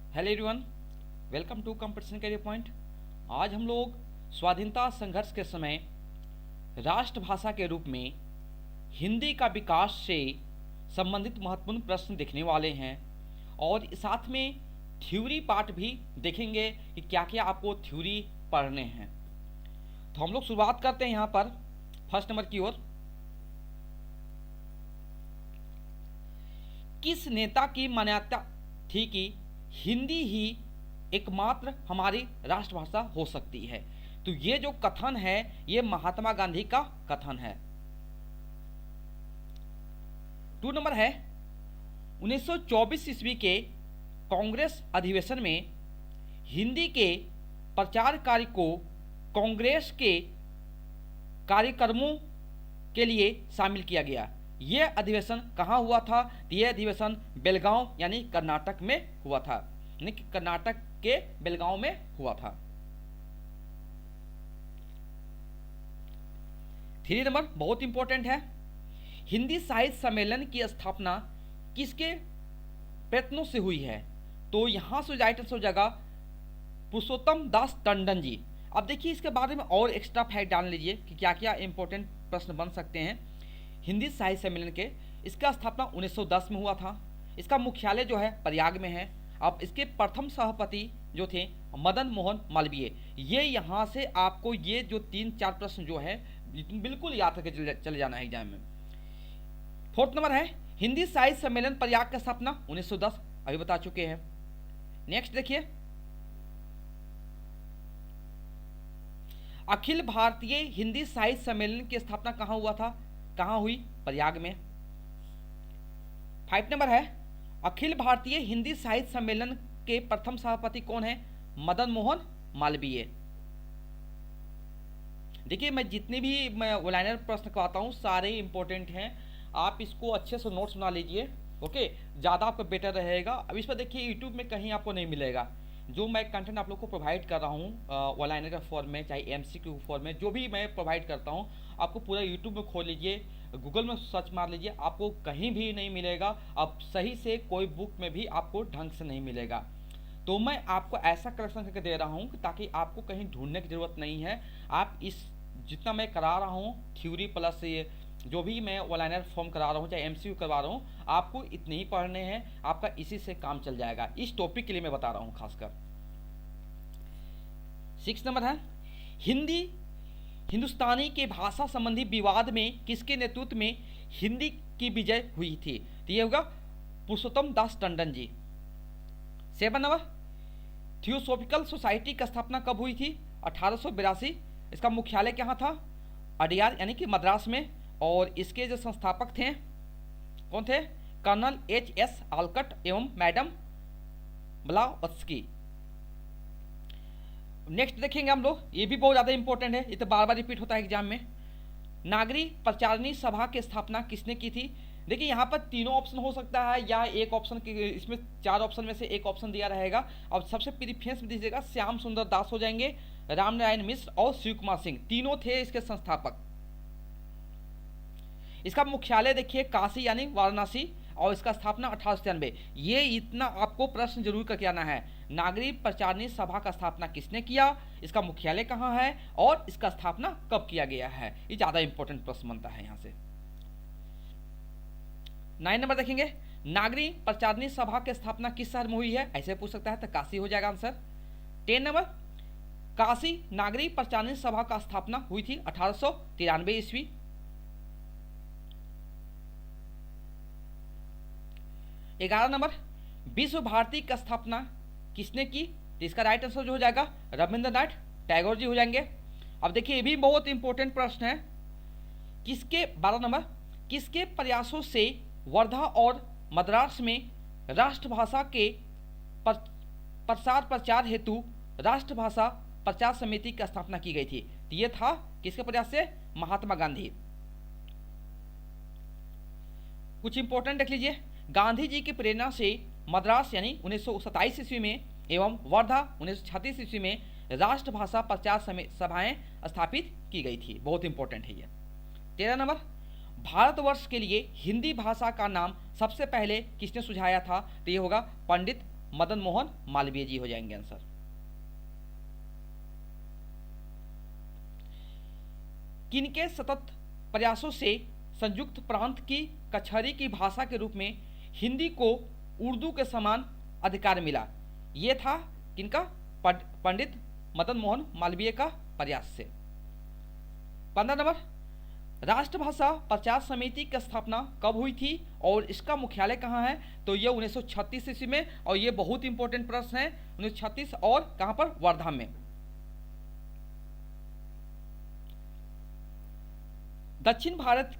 Hello everyone, welcome to competition career point. आज हम लोग स्वाधीनता संघर्ष के समय राष्ट्रभाषा के रूप में हिंदी का विकास से संबंधित महत्वपूर्ण प्रश्न देखने वाले हैं और साथ में थ्योरी पार्ट भी देखेंगे कि क्या क्या आपको थ्योरी पढ़ने हैं। तो हम लोग शुरुआत करते हैं यहाँ पर फर्स्ट नंबर की ओर। किस नेता की मान्यता थी कि हिंदी ही एकमात्र हमारी राष्ट्रभाषा हो सकती है? तो ये जो कथन है ये महात्मा गांधी का कथन है। 2 नंबर है 1924 ईस्वी के कांग्रेस अधिवेशन में हिंदी के प्रचार कार्य को कांग्रेस के कार्यक्रमों के लिए शामिल किया गया। यह अधिवेशन कहाँ हुआ था? यह अधिवेशन बेलगांव यानी कर्नाटक में हुआ था, यानी कि कर्नाटक के बेलगांव में हुआ था। 3 नंबर बहुत इंपॉर्टेंट है। हिंदी साहित्य सम्मेलन की स्थापना किसके प्रयत्नों से हुई है? तो यहां से राइट आंसर हो जाएगा पुरुषोत्तम दास टंडन जी। अब देखिए इसके बारे में और एक्स्ट्रा फैक्ट डाल लीजिए कि क्या क्या इंपॉर्टेंट प्रश्न बन सकते हैं। हिंदी साहित्य सम्मेलन के इसका स्थापना 1910 में हुआ था। इसका मुख्यालय जो है प्रयाग में है। अब इसके प्रथम सभापति जो थे मदन मोहन मालवीय। ये यहाँ से आपको ये जो 3-4 प्रश्न जो है बिल्कुल याद करके चले जाना है एग्जाम में। 4th नंबर है हिंदी साहित्य सम्मेलन प्रयाग का स्थापना 1910, अभी बता चुके हैं। नेक्स्ट देखिए, अखिल भारतीय हिंदी साहित्य सम्मेलन की स्थापना कहाँ हुआ था? कहाँ हुई? प्रयाग में। 5 नंबर है अखिल भारतीय हिंदी साहित्य सम्मेलन के प्रथम सभापति कौन है? मदन मोहन मालवीय। देखिए मैं जितने भी मैं लाइनर प्रश्न करवाता हूँ सारे इंपॉर्टेंट हैं, आप इसको अच्छे से नोट्स बना लीजिए। ओके, ज़्यादा आपको बेटर रहेगा। अब इस पर देखिए यूट्यूब में कहीं आपको नहीं मिलेगा। जो मैं कंटेंट आप लोग को प्रोवाइड कर रहा हूँ वन लाइनर का फॉर्म में, चाहे एमसीक्यू फॉर्म में, जो भी मैं प्रोवाइड करता हूँ आपको पूरा यूट्यूब में खोल लीजिए, गूगल में सर्च मार लीजिए, आपको कहीं भी नहीं मिलेगा। अब सही से कोई बुक में भी आपको ढंग से नहीं मिलेगा। तो मैं आपको ऐसा कलेक्शन करके दे रहा हूँ ताकि आपको कहीं ढूंढने की ज़रूरत नहीं है। आप इस जितना मैं करा रहा हूँ थ्योरी प्लस ये जो भी मैं वन लाइनर फॉर्म करा रहा हूँ चाहे एमसीक्यू करवा रहा हूँ, आपको इतने ही पढ़ने हैं, आपका इसी से काम चल जाएगा। इस टॉपिक के लिए मैं बता रहा हूँ खासकर। 6 नंबर है हिंदी हिंदुस्तानी के भाषा संबंधी विवाद में किसके नेतृत्व में हिंदी की विजय हुई थी? तो ये होगा पुरुषोत्तम Das Tandon ji. 7 number theosophical society की स्थापना कब हुई थी? 1882। इसका मुख्यालय कहाँ था? अडियार यानी कि मद्रास में। और इसके जो संस्थापक थे कौन थे? Colonel H.S. आलकट एवं मैडम ब्लावत्स्की। नेक्स्ट देखेंगे हम लोग, ये भी बहुत ज़्यादा इंपॉर्टेंट है, ये तो बार बार रिपीट होता है एग्जाम में। नागरिक प्रचारणी सभा की स्थापना किसने की थी? देखिए यहाँ पर तीनों ऑप्शन हो सकता है या एक ऑप्शन की, इसमें 4 ऑप्शन में से एक ऑप्शन दिया रहेगा। अब सबसे प्रीफरेंस में दीजिएगा श्याम सुंदर दास हो जाएंगे, रामनारायण मिश्र और शिव कुमार सिंह, तीनों थे इसके संस्थापक। इसका मुख्यालय देखिए काशी यानी वाराणसी और इसका स्थापना 1893। ये इतना आपको प्रश्न जरूर करके आना है, नागरिक प्रचारणी सभा का स्थापना किसने किया, इसका मुख्यालय कहाँ है और इसका स्थापना कब किया गया है। ये ज़्यादा इंपॉर्टेंट प्रश्न बनता है यहाँ से। 9 नंबर देखेंगे, नागरिक प्रचारणी सभा की स्थापना किस शहर में हुई है? ऐसे पूछ सकता है तो काशी हो जाएगा आंसर। 10 नंबर काशी नागरिक प्रचारणी सभा का स्थापना हुई थी 1893 ईस्वी। 11 नंबर विश्व भारती की स्थापना किसने की? तो इसका राइट आंसर जो हो जाएगा रविंद्रनाथ टैगोर जी हो जाएंगे। अब देखिए ये भी बहुत इंपॉर्टेंट प्रश्न है, किसके 12 नंबर किसके प्रयासों से वर्धा और मद्रास में राष्ट्रभाषा के प्रसार प्रचार हेतु राष्ट्रभाषा प्रचार समिति की स्थापना की गई थी? तो ये था किसके प्रयास से? महात्मा गांधी। कुछ इंपॉर्टेंट देख लीजिए, गांधी जी की प्रेरणा से मद्रास यानी 1927 ईस्वी में एवं वर्धा 1936 ईस्वी में राष्ट्रभाषा प्रचार सभाएं स्थापित की गई थी। बहुत इंपॉर्टेंट है ये। 13 नंबर भारतवर्ष के लिए हिंदी भाषा का नाम सबसे पहले किसने सुझाया था? तो ये होगा पंडित मदन मोहन मालवीय जी हो जाएंगे आंसर। किनके सतत प्रयासों से संयुक्त प्रांत की कचहरी की भाषा के रूप में हिंदी को उर्दू के समान अधिकार मिला? ये था किनका? पंडित मदन मोहन मालवीय का प्रयास से। 15 नंबर, राष्ट्रभाषा प्रचार समिति की स्थापना कब हुई थी और इसका मुख्यालय कहाँ है? तो ये 1936 ईस्वी में, और ये बहुत इंपॉर्टेंट प्रश्न है। 1936 और कहाँ पर? वर्धा में। दक्षिण भारत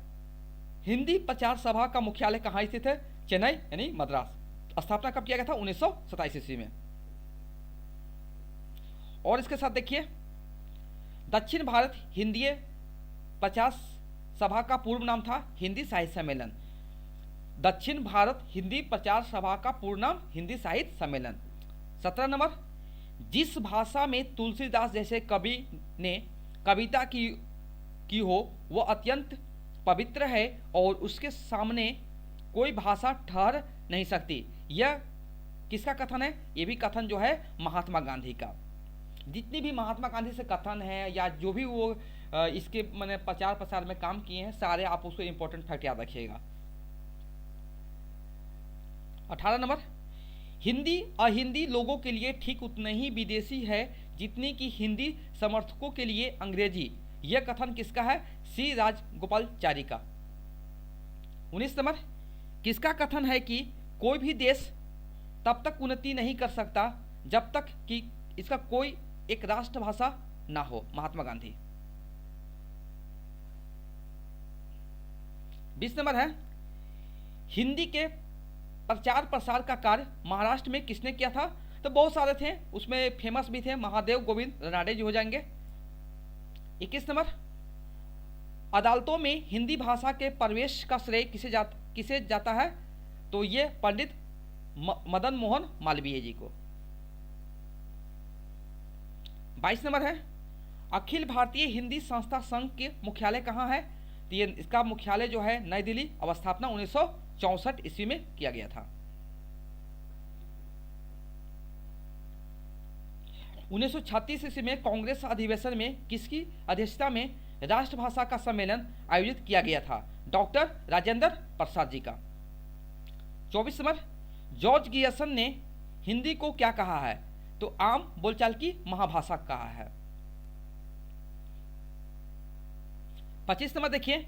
हिंदी प्रचार सभा का मुख्यालय कहाँ स्थित है? चेन्नई यानी मद्रास। स्थापना कब किया गया था? 1927 ईस्वी में। और इसके साथ देखिए, दक्षिण भारत हिंदी प्रचार सभा का पूर्व नाम था हिंदी साहित्य सम्मेलन। दक्षिण भारत हिंदी प्रचार सभा का पूर्ण नाम हिंदी साहित्य सम्मेलन। 17 नंबर, जिस भाषा में तुलसीदास जैसे कवि ने कविता की हो वह अत्यंत पवित्र है और उसके सामने कोई भाषा ठहर नहीं सकती। यह किसका कथन है? ये भी कथन जो है महात्मा गांधी का। जितनी भी महात्मा गांधी से कथन है या जो भी वो इसके मैंने प्रचार प्रसार में काम किए हैं, सारे आप उसको इंपॉर्टेंट फैक्ट याद रखिएगा। 18 नंबर, हिंदी अहिंदी लोगों के लिए ठीक उतनी ही विदेशी है जितनी कि हिंदी समर्थकों के लिए अंग्रेजी। यह कथन किसका है? सी राजगोपालचारी का। 19 नंबर, किसका कथन है कि कोई भी देश तब तक उन्नति नहीं कर सकता जब तक कि इसका कोई एक राष्ट्रभाषा ना हो? महात्मा गांधी। 20 नंबर है, हिंदी के प्रचार प्रसार का कार्य महाराष्ट्र में किसने किया था? तो बहुत सारे थे, उसमें फेमस भी थे, महादेव गोविंद रानडे जी हो जाएंगे। 21 नंबर, अदालतों में हिंदी भाषा के प्रवेश का श्रेय किसे जाता है? तो ये पंडित मदन मोहन मालवीय जी को। 22 नंबर है, अखिल भारतीय हिंदी संस्था संघ के मुख्यालय कहाँ है? तो ये इसका मुख्यालय जो है नई दिल्ली, अवस्थापना 1964 ईस्वी में किया गया था। 1936 ईस्वी में कांग्रेस अधिवेशन में किसकी अध्यक्षता में राष्ट्रभाषा का सम्मेलन आयोजित किया गया था? डॉक्टर राजेंद्र प्रसाद जी का। 24 नंबर, जॉर्ज गियर्सन ने हिंदी को क्या कहा है? तो आम बोलचाल की महाभाषा कहा है। 25 नंबर देखिए,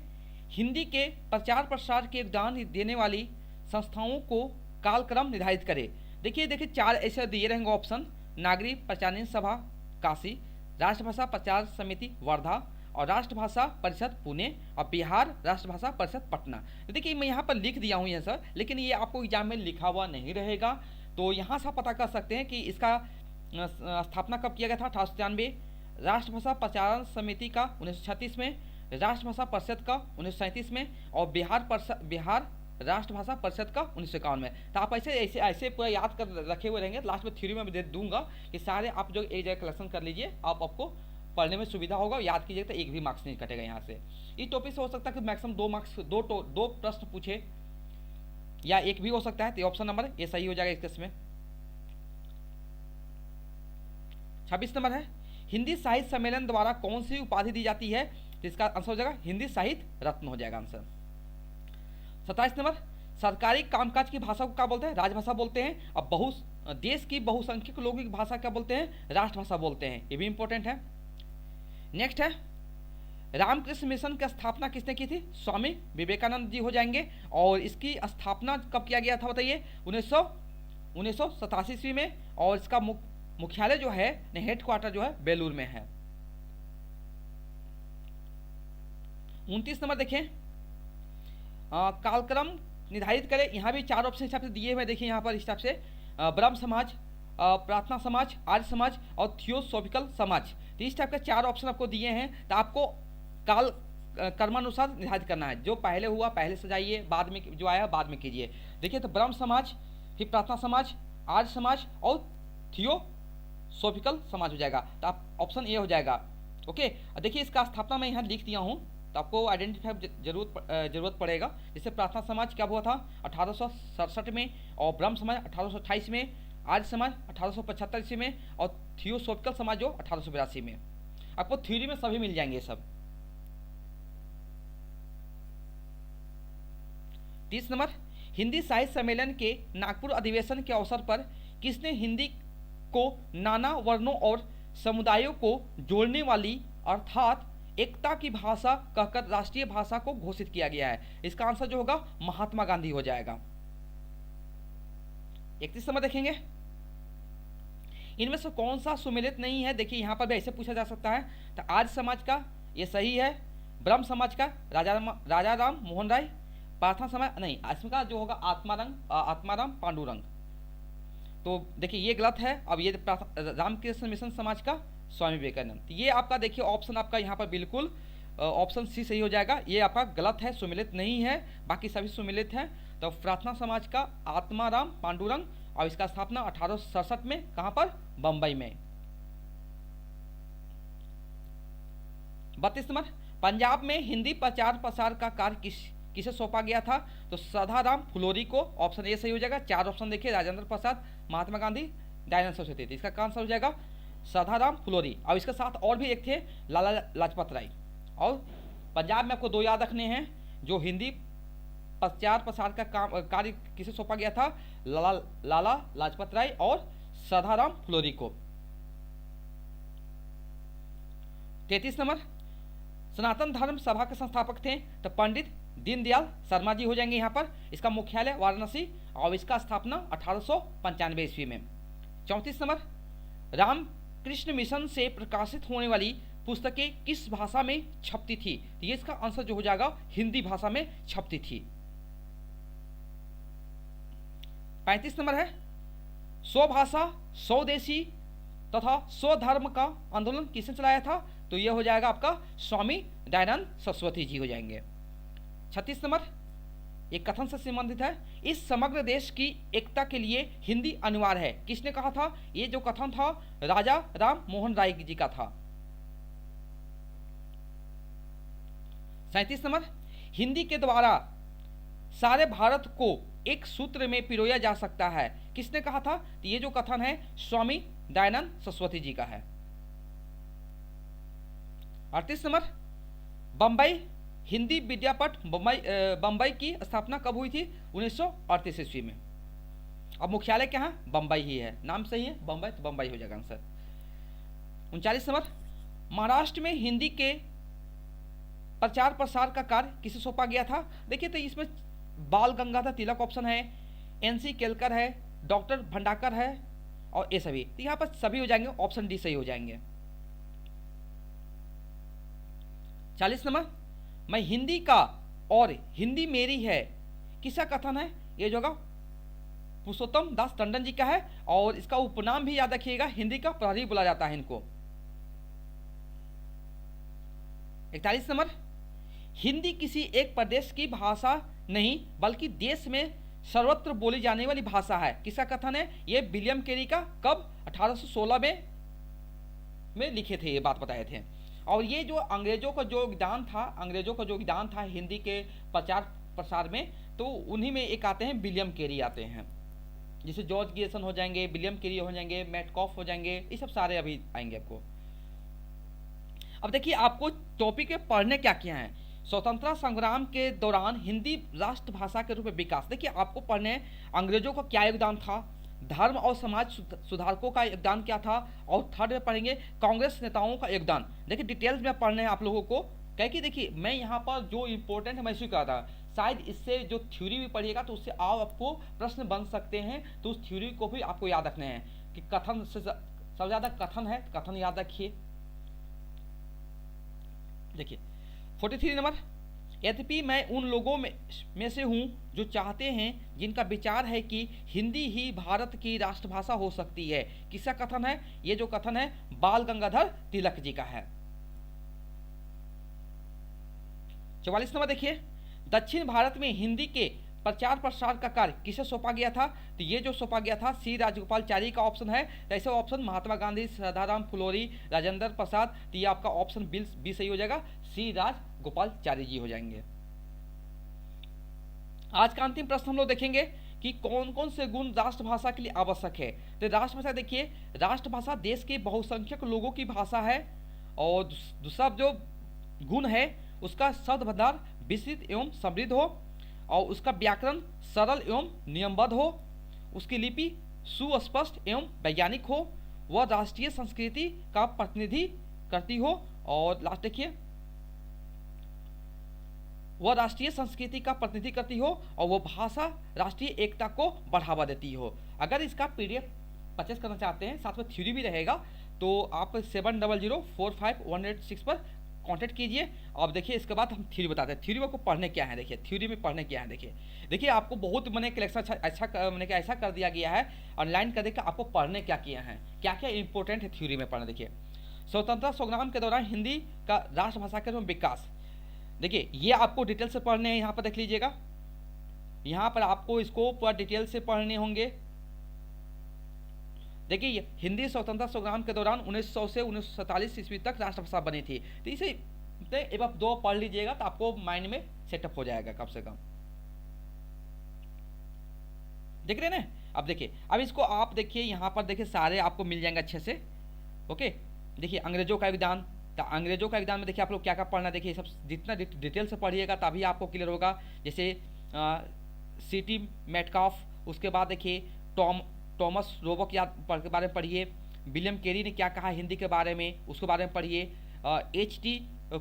हिंदी के प्रचार प्रसार के योगदान देने वाली संस्थाओं को कालक्रम निर्धारित करे। देखिए 4 ऐसे दिए रहेंगे ऑप्शन: नागरिक प्रचार सभा काशी, राष्ट्रभाषा प्रचार समिति वर्धा, और राष्ट्रभाषा परिषद पुणे, और बिहार राष्ट्रभाषा परिषद पटना। तो देखिए मैं यहाँ पर लिख दिया हूँ ये सर, लेकिन ये आपको एग्जाम में लिखा हुआ नहीं रहेगा। तो यहाँ से आप पता कर सकते हैं कि इसका स्थापना कब किया गया था? 1893। राष्ट्रभाषा प्रचार समिति का 1936 में, राष्ट्रभाषा परिषद का 1937 में, और बिहार राष्ट्रभाषा परिषद का 1951 में। तो आप ऐसे पूरा याद कर रखे हुए रहेंगे। लास्ट में थ्योरी में दे दूंगा कि सारे आप जो एक जगह कलेक्शन कर लीजिए, आपको पढ़ने में सुविधा होगा, याद कीजिए तो एक भी मार्क्स नहीं कटेगा यहाँ से। इस टॉपिक से हो सकता है कि मैक्सिमम 2 मार्क्स दो प्रश्न पूछे, या एक भी हो सकता है। तो ऑप्शन नंबर ये सही हो जाएगा इस में। 26 नंबर है, हिंदी साहित्य सम्मेलन द्वारा कौन सी उपाधि दी जाती है? तो इसका आंसर हो जाएगा हिंदी साहित्य रत्न हो जाएगा आंसर। 27 नंबर, सरकारी कामकाज की भाषा को क्या बोलते हैं? राजभाषा बोलते हैं। अब देश की बहुसंख्यक लोगों की भाषा क्या बोलते हैं? राष्ट्रभाषा बोलते हैं। ये भी इंपॉर्टेंट है। नेक्स्ट है, रामकृष्ण मिशन की स्थापना किसने की थी? स्वामी विवेकानंद जी हो जाएंगे। और इसकी स्थापना कब किया गया था बताइए? 1987 ईस्वी में, और इसका मुख्यालय जो है, हेडक्वार्टर जो है बेलूर में है। 29 नंबर देखें, कालक्रम निर्धारित करें। यहाँ भी 4 ऑप्शन हिसाब से दिए हुए, देखिए यहाँ पर इस हिसाब से ब्रह्म समाज, प्रार्थना समाज, आर्य समाज और थियोसॉफिकल समाज। तो इस टाइप के 4 ऑप्शन आपको दिए हैं। तो आपको काल कर्मानुसार निर्धारित करना है। जो पहले हुआ पहले से जाइए, बाद में जो आया बाद में कीजिए। देखिए तो ब्रह्म समाज, फिर प्रार्थना समाज, आर्य समाज और थियोसॉफिकल समाज हो जाएगा। तो आप ऑप्शन ए हो जाएगा। ओके, देखिए इसका स्थापना मैं यहाँ लिख दिया हूँ, तो आपको आइडेंटिफाई जरूरत पड़ेगा। जैसे प्रार्थना समाज क्या हुआ था 1867 में, और ब्रह्म समाज 1828 में, आर्य समाज 1875 ईस्वी में, और थियोसोफिकल समाज जो 1882 में। आपको थ्योरी में सभी मिल जाएंगे सब। 30 नंबर, हिंदी साहित्य सम्मेलन के नागपुर अधिवेशन के अवसर पर किसने हिंदी को नाना वर्णों और समुदायों को जोड़ने वाली अर्थात एकता की भाषा कहकर राष्ट्रीय भाषा को घोषित किया गया है? इसका आंसर जो होगा महात्मा गांधी हो जाएगा। 31 नंबर देखेंगे, इनमें से कौन सा सुमेलित नहीं है? देखिए यहाँ पर भी ऐसे पूछा जा सकता है। तो आर्य समाज का ये सही है, ब्रह्म समाज का राजा राम मोहन राय, प्रार्थना समाज नहीं, इसका जो होगा आत्माराम पांडुरंग। तो देखिए ये गलत है। अब ये रामकृष्ण मिशन समाज का स्वामी विवेकानंद। ये आपका देखिए ऑप्शन आपका यहाँ पर बिल्कुल ऑप्शन सी सही हो जाएगा। ये आपका गलत है, सुमेलित नहीं है, बाकी सभी सुमेलित हैं। तो प्रार्थना समाज का आत्माराम पांडुरंग, और इसका स्थापना 1867 में कहाँ पर? बंबई में। 32 नंबर, पंजाब में हिंदी प्रचार प्रसार का कार्य किसे सौंपा गया था? तो सदाराम फुलोरी को। ऑप्शन ए सही हो जाएगा। 4 ऑप्शन देखिए, राजेंद्र प्रसाद, महात्मा गांधी, दयानंद सरस्वती। इसका आंसर हो जाएगा सदाराम फुलोरी। और इसके साथ और भी एक थे, लाला लाजपत राय। और पंजाब में आपको 2 याद रखने हैं, जो हिंदी प्रचार प्रसार का कार्य किसे सौंपा गया था? लाला लाजपत राय और सदाराम फुलोरी को। 33 नंबर, सनातन धर्म सभा के संस्थापक थे? तो पंडित दीनदयाल शर्मा जी हो जाएंगे यहाँ पर। इसका मुख्यालय वाराणसी, और इसका स्थापना 1895 ईस्वी में। 34 नंबर, रामकृष्ण मिशन से प्रकाशित होने वाली पुस्तकें किस भाषा में छपती थी? तो ये इसका आंसर जो हो जाएगा हिंदी भाषा में छपती थी। 35 नंबर है, स्वभाषा स्वदेशी तथा स्वधर्म का आंदोलन किसने चलाया था? तो ये हो जाएगा आपका स्वामी दयानंद सरस्वती जी हो जाएंगे। 36 नंबर, एक कथन से संबंधित है, इस समग्र देश की एकता के लिए हिंदी अनिवार्य है। किसने कहा था? ये जो कथन था राजा राम मोहन राय जी का था। 37 नंबर, हिंदी के द्वारा सारे भारत को एक सूत्र में पिरोया जा सकता है। किसने कहा था? तो ये जो कथन है स्वामी दयानंद सरस्वती जी का है। 38 नंबर, बंबई हिंदी विद्यापीठ बंबई की स्थापना कब हुई थी? 1938 ईस्वी में। अब मुख्यालय क्या है? बंबई ही है, नाम सही है बंबई, तो बंबई हो जाएगा आंसर। 39 नंबर, महाराष्ट्र में हिंदी के प्रचार प्रसार का कार्य किसे सौंपा गया था? देखिए तो इसमें बाल गंगाधर तिलक ऑप्शन है, NC केलकर है, डॉक्टर भंडाकर है, और ये सभी। तो यहाँ पर सभी हो जाएंगे, ऑप्शन डी सही हो जाएंगे। 40 नंबर, मैं हिंदी का और हिंदी मेरी है, किसका कथन है? ये जो होगा पुरुषोत्तम दास टंडन जी का है, और इसका उपनाम भी याद रखिएगा, हिंदी का प्रहरी बोला जाता है इनको। 41 नंबर, हिंदी किसी एक प्रदेश की भाषा नहीं बल्कि देश में सर्वत्र बोली जाने वाली भाषा है। किसका कथन है? ये विलियम कैरी का। कब? 1816 में लिखे थे, ये बात बताए थे। और ये जो अंग्रेजों का जो योगदान था हिंदी के प्रचार प्रसार में, तो उन्हीं में एक आते हैं विलियम कैरी आते हैं, जैसे जॉर्ज गियसन हो जाएंगे, विलियम कैरी हो जाएंगे, मैटकॉफ हो जाएंगे, ये सब सारे अभी आएंगे आपको। अब देखिए आपको टॉपिक में पढ़ने क्या क्या है। स्वतंत्रता संग्राम के दौरान हिंदी राष्ट्रभाषा के रूप में विकास। देखिए आपको पढ़ने अंग्रेजों का क्या योगदान था, धर्म और समाज सुधारकों का योगदान क्या था, और थर्ड में पढ़ेंगे कांग्रेस नेताओं का योगदान। देखिए डिटेल्स में पढ़ने हैं आप लोगों को, क्या कि देखिए मैं यहाँ पर जो इंपॉर्टेंट है मैं इसी कहा था, शायद इससे जो थ्योरी भी पढ़िएगा तो उससे आपको प्रश्न बन सकते हैं, तो उस थ्योरी को भी आपको याद रखने हैं कि कथन से सबसे ज़्यादा कथन है, कथन याद रखिए। देखिए 43 नंबर, यद्यपि मैं उन लोगों में से हूँ जो चाहते हैं, जिनका विचार है कि हिंदी ही भारत की राष्ट्रभाषा हो सकती है। किसका कथन है? ये जो कथन है बाल गंगाधर तिलक जी का है। 44 नंबर देखिए, दक्षिण भारत में हिंदी के प्रचार प्रसार का कार्य किसे सौंपा गया था? तो ये जो सौंपा गया था सी राजगोपालचारी का ऑप्शन है। तो ऐसे ऑप्शन महात्मा गांधी, सदाराम फुलोरी, राजेंद्र प्रसाद, तो ये आपका ऑप्शन बी सही हो जाएगा, सी राजगोपालचारी जी हो जाएंगे। आज का अंतिम प्रश्न हम लोग देखेंगे कि कौन कौन से गुण राष्ट्रभाषा के लिए आवश्यक है। तो राष्ट्रभाषा देखिए, राष्ट्रभाषा देश के बहुसंख्यक लोगों की भाषा है, और दूसरा जो गुण है उसका शब्द भंडार विस्तृत एवं समृद्ध हो, और उसका व्याकरण सरल एवं नियमबद्ध हो, उसकी लिपि सुस्पष्ट एवं वैज्ञानिक हो, वह राष्ट्रीय संस्कृति का प्रतिनिधि करती हो, और लास्ट देखिए, वह राष्ट्रीय संस्कृति का प्रतिनिधि करती हो, और वह भाषा राष्ट्रीय एकता को बढ़ावा देती हो। अगर इसका PDF परचेस करना चाहते हैं, साथ में थ्योरी भी रहेगा, तो आप 70045186 पर कांटेक्ट कीजिए। अब देखिए इसके बाद हम थ्योरी बताते हैं, थ्योरी में आपको पढ़ने क्या है। देखिए थ्योरी में पढ़ने क्या है, देखिए आपको बहुत मैंने कलेक्शन अच्छा मैंने क्या ऐसा कर दिया गया है ऑनलाइन कर देकर, आपको पढ़ने क्या किया है, क्या क्या इंपॉर्टेंट है थ्योरी में पढ़ना। देखिए स्वतंत्रता संग्राम के दौरान हिंदी का राष्ट्रभाषा के रूप में विकास, देखिए ये आपको डिटेल से पढ़ने हैं, यहाँ पर देख लीजिएगा, यहाँ पर आपको इसको पूरा डिटेल से पढ़ने होंगे। देखिए हिंदी स्वतंत्रता संग्राम के दौरान 1900 से 1947 ईस्वी तक राष्ट्रभाषा बनी थी। तो इसे एक बार 2 पढ़ लीजिएगा तो आपको माइंड में सेटअप हो जाएगा कम से कम। देख रहे हैं ना। अब देखिए, अब इसको आप देखिए यहाँ पर देखिए सारे आपको मिल जाएंगे अच्छे से। ओके, देखिए अंग्रेजों का योगदान, तो अंग्रेजों का योगदान में देखिए आप लोग क्या क्या पढ़ना, देखिए सब जितना डिटेल से पढ़िएगा तभी आपको क्लियर होगा। जैसे C.T. मेटकाफ, उसके बाद देखिए टॉमस रोबो के बारे में पढ़िए, विलियम कैरी ने क्या कहा हिंदी के बारे में उसके बारे में पढ़िए, H.T.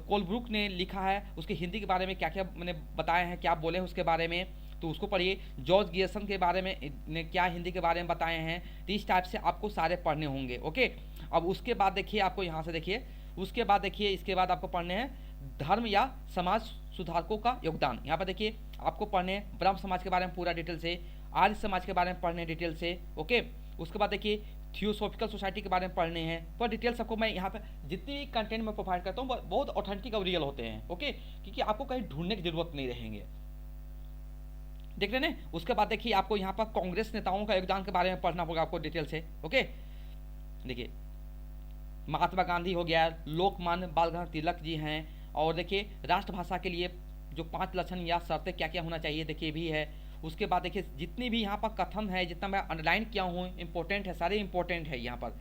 कोलब्रुक ने लिखा है उसके हिंदी के बारे में क्या क्या मैंने बताए हैं, क्या बोले हैं उसके बारे में, तो उसको पढ़िए। जॉर्ज गियर्सन के बारे में ने क्या हिंदी के बारे में बताए हैं। तो इस टाइप से आपको सारे पढ़ने होंगे। ओके, अब उसके बाद देखिए आपको यहाँ से देखिए, उसके बाद देखिए इसके बाद आपको पढ़ने हैं धर्म या समाज सुधारकों का योगदान। यहाँ पर देखिए आपको पढ़ने हैं ब्रह्म समाज के बारे में पूरा डिटेल से, आर्य समाज के बारे में पढ़ने डिटेल से। ओके, उसके बाद देखिए थियोसॉफिकल सोसाइटी के बारे में पढ़ने हैं, पर डिटेल्स आपको मैं यहाँ पे जितनी भी कंटेंट मैं प्रोवाइड करता हूँ बहुत ऑथेंटिक और रियल होते हैं। ओके, क्योंकि आपको कहीं ढूंढने की जरूरत नहीं रहेंगे, देख रहे हैं। उसके बाद देखिए आपको यहाँ पर कांग्रेस नेताओं का योगदान के बारे में पढ़ना होगा आपको डिटेल से। ओके, देखिए महात्मा गांधी हो गया, लोकमान्य बाल गंगाधर तिलक जी हैं, और देखिए राष्ट्रभाषा के लिए जो 5 लक्षण या शर्तें क्या क्या होना चाहिए देखिए भी है। उसके बाद देखिए जितनी भी यहाँ पर कथन है, जितना मैं अंडरलाइन किया हूँ इंपॉर्टेंट है, सारे इंपॉर्टेंट है यहाँ पर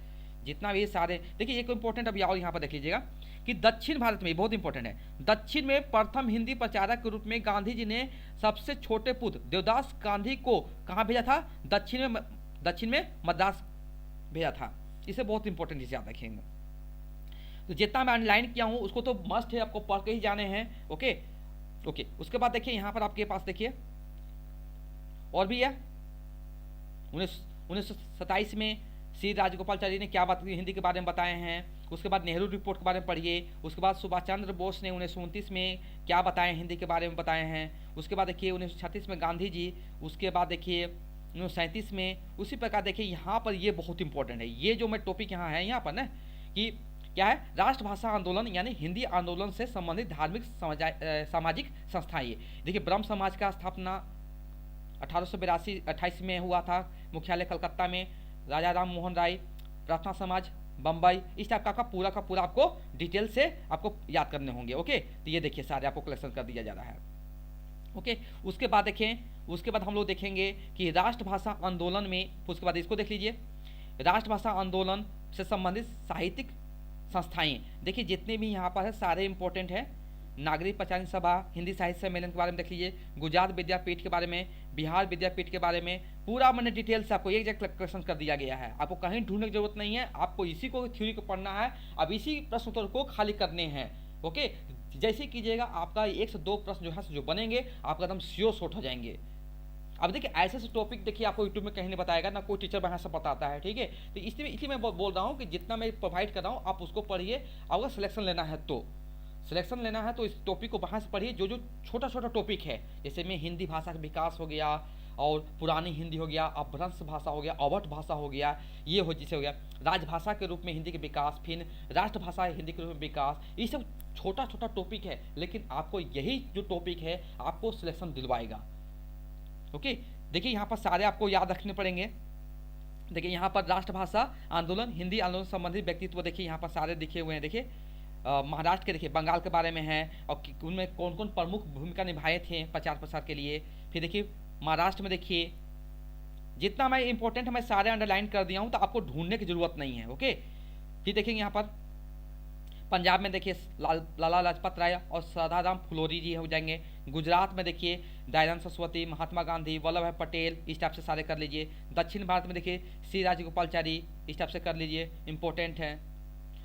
जितना भी सारे। देखिए एक इंपॉर्टेंट अभी और यहाँ पर देख लीजिएगा कि दक्षिण भारत में बहुत इंपॉर्टेंट है, दक्षिण में प्रथम हिंदी प्रचारक के रूप में गांधी जी ने सबसे छोटे पुत्र देवदास गांधी को कहाँ भेजा था, दक्षिण में मद्रास भेजा था। इसे बहुत इंपॉर्टेंट इसे याद रखेंगे। तो जितना मैं अंडरलाइन किया हूँ उसको तो मस्ट है, आपको पढ़ के ही जाने हैं। ओके ओके, उसके बाद देखिए यहाँ पर आपके पास देखिए और भी है 1927 में श्री राजगोपालाचारी ने क्या बात हिंदी के बारे में बताए हैं। उसके बाद नेहरू रिपोर्ट के बारे में पढ़िए। उसके बाद सुभाष चंद्र बोस ने 1929 में क्या बताए हिंदी के बारे में बताए हैं। उसके बाद देखिए 1936 में गांधी जी, उसके बाद देखिए 1937 में। उसी प्रकार देखिए यहाँ पर ये बहुत इंपॉर्टेंट है, ये जो मैं टॉपिक यहाँ है यहाँ पर ना कि क्या है, राष्ट्रभाषा आंदोलन यानी हिंदी आंदोलन से संबंधित धार्मिक सामाजिक संस्थाएं। देखिए ब्रह्म समाज का स्थापना 1882-28 में हुआ था, मुख्यालय कलकत्ता में, राजा राम मोहन राय, प्रार्थना समाज बम्बई। इस टाइप का पूरा आपको डिटेल से आपको याद करने होंगे। ओके, तो ये देखिए सारे आपको कलेक्शन कर दिया जा रहा है। ओके, उसके बाद देखें, उसके बाद हम लोग देखेंगे कि राष्ट्रभाषा आंदोलन में, उसके बाद इसको देख लीजिए, राष्ट्रभाषा आंदोलन से संबंधित साहित्यिक संस्थाएं। देखिए जितने भी यहाँ पर है सारे इंपॉर्टेंट है। नागरिक प्रचार सभा, हिंदी साहित्य सम्मेलन के बारे में देख लीजिए, गुजरात विद्यापीठ के बारे में, बिहार विद्यापीठ के बारे में, पूरा मैंने डिटेल से आपको एक जगह कलेक्शन कर दिया गया है। आपको कहीं ढूंढने की जरूरत नहीं है, आपको इसी को थ्योरी को पढ़ना है, अब इसी प्रश्न उत्तर को खाली करने हैं। ओके, जैसे कीजिएगा आपका 1 से 2 प्रश्न जो है जो बनेंगे आपका एकदम श्योर शॉर्ट हो जाएंगे। अब देखिए ऐसे टॉपिक देखिए आपको यूट्यूब में कहीं नहीं बताएगा, ना कोई टीचर वहाँ से बताता है। ठीक है, तो इसलिए मैं बोल रहा हूँ कि जितना मैं प्रोवाइड कर रहा हूँ आप उसको पढ़िए। अगर सिलेक्शन लेना है तो इस टॉपिक को वहाँ से पढ़िए, जो छोटा टॉपिक है। जैसे में हिंदी भाषा का विकास हो गया, और पुरानी हिंदी हो गया, अपभ्रंश भाषा हो गया, अवध भाषा हो गया, ये हो जिसे हो गया राजभाषा के रूप में हिंदी के विकास, फिर राष्ट्रभाषा हिंदी के रूप में विकास। ये सब छोटा टॉपिक है, लेकिन आपको यही जो टॉपिक है आपको सिलेक्शन दिलवाएगा। ओके, देखिए यहाँ पर सारे आपको याद रखने पड़ेंगे। देखिए यहाँ पर राष्ट्रभाषा आंदोलन, हिंदी आंदोलन संबंधित व्यक्तित्व देखिए यहाँ पर सारे लिखे हुए हैं। देखिए महाराष्ट्र के देखिए, बंगाल के बारे में है, और उनमें कौन कौन प्रमुख भूमिका निभाए थे प्रचार प्रसार के लिए। फिर देखिए महाराष्ट्र में देखिए जितना मैं इंपॉर्टेंट मैं सारे अंडरलाइन कर दिया हूँ, तो आपको ढूंढने की जरूरत नहीं है। ओके, फिर देखेंगे यहाँ पर पंजाब में देखिए लाला लाजपत राय और सदाराम फुलोरी जी हो जाएंगे। गुजरात में देखिए दयानंद सरस्वती, महात्मा गांधी, वल्लभ भाई पटेल, इस टाइप से सारे कर लीजिए। दक्षिण भारत में देखिए सी राजगोपालचारी, इस टाइप से कर लीजिए, इंपॉर्टेंट है।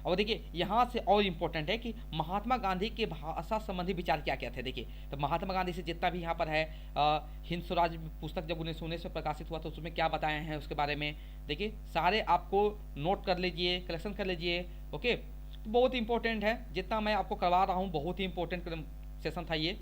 और देखिए यहाँ से और इम्पोर्टेंट है कि महात्मा गांधी के भाषा संबंधी विचार क्या क्या थे। देखिए तो महात्मा गांधी से जितना भी यहाँ पर है हिंद स्वराज पुस्तक जब 1919 में प्रकाशित हुआ तो उसमें क्या बताए हैं उसके बारे में देखिए सारे आपको नोट कर लीजिए, कलेक्शन कर लीजिए। ओके, तो बहुत इंपॉर्टेंट है, जितना मैं आपको करवा रहा हूँ बहुत ही इंपॉर्टेंट सेशन था ये।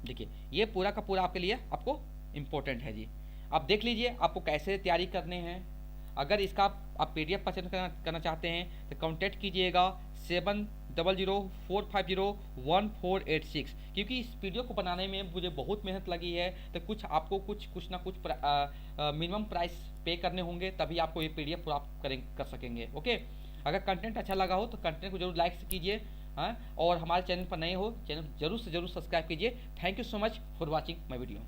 देखिए ये पूरा का पूरा आपके लिए आपको इम्पोर्टेंट है जी। आप देख लीजिए आपको कैसे तैयारी करने हैं। अगर इसका आप PDF पसंद करना चाहते हैं तो कॉन्टैक्ट कीजिएगा 7004501486, क्योंकि इस वीडियो को बनाने में मुझे बहुत मेहनत लगी है। तो कुछ आपको कुछ ना कुछ मिनिमम प्राइस पे करने होंगे, तभी आपको ये PDF प्राप्त कर सकेंगे। ओके, अगर कंटेंट अच्छा लगा हो तो कंटेंट को जरूर लाइक कीजिए, हाँ, और हमारे चैनल पर नए हो चैनल जरूर से जरूर सब्सक्राइब कीजिए। Thank you so much for watching my video.